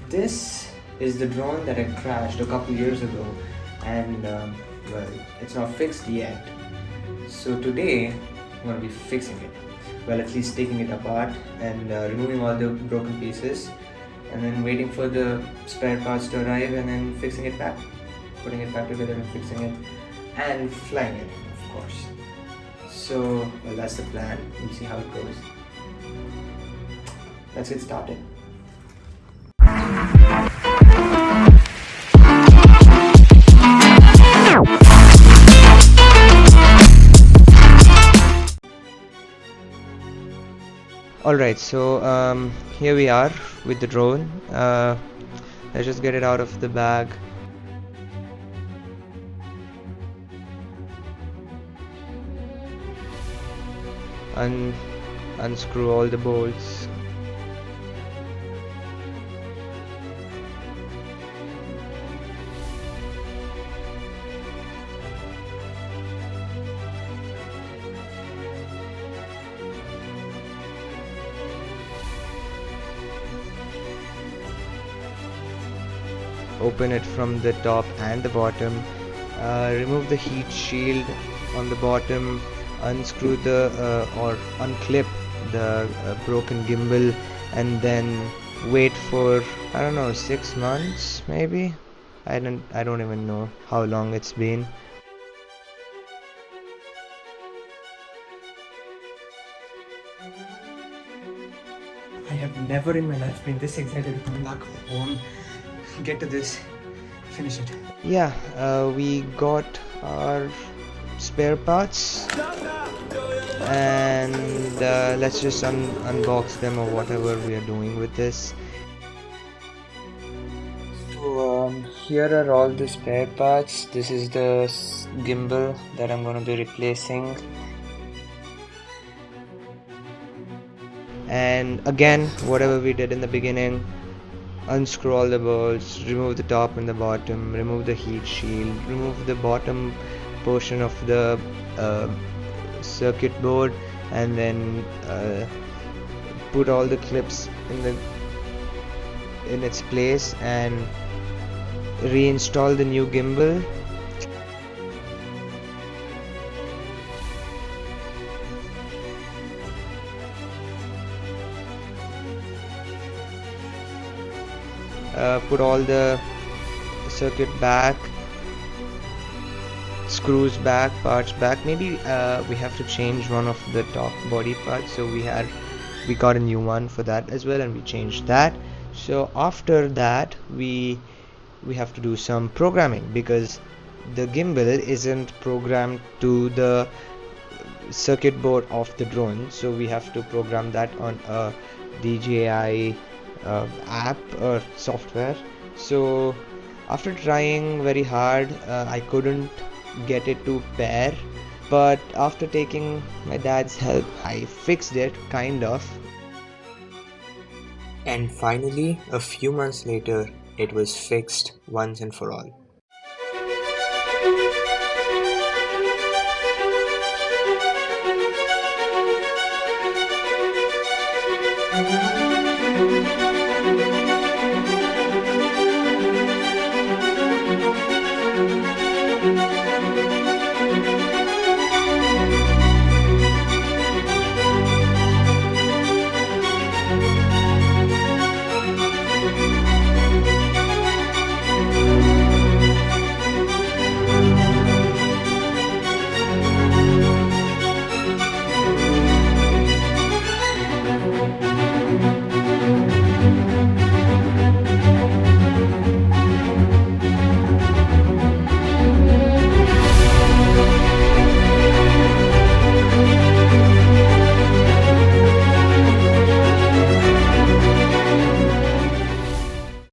This is the drone that had crashed a couple years ago, and well, it's not fixed yet. So today I'm going to be fixing it. Well, at least taking it apart and removing all the broken pieces, and then waiting for the spare parts to arrive, and then fixing it back, putting it back together and fixing it, and flying it, of course. So, well, that's the plan. We'll see how it goes. Let's get started. Alright, so here we are with the drone. Let's just get it out of the bag. Unscrew all the bolts. Open it from the top and the bottom. Remove the heat shield on the bottom. Unscrew the or unclip the broken gimbal, and then wait for, I don't know, 6 months maybe. I don't even know how long it's been. I have never in my life been this excited to come back home, get to this, finish it. Yeah, we got our spare parts, and let's just unbox them, or whatever we are doing with this. So here are all the spare parts. This is the gimbal that I'm going to be replacing. And again, whatever we did in the beginning, unscrew all the bolts, remove the top and the bottom, remove the heat shield, remove the bottom portion of the circuit board, and then put all the clips in its place and reinstall the new gimbal. Put all the circuit back, screws back, parts back. Maybe we have to change one of the top body parts, so we got a new one for that as well, and we changed that. So after that we have to do some programming, because the gimbal isn't programmed to the circuit board of the drone, so we have to program that on a DJI app or software. So after trying very hard, I couldn't get it to pair, but after taking my dad's help, I fixed it, kind of. And finally, a few months later, it was fixed once and for all.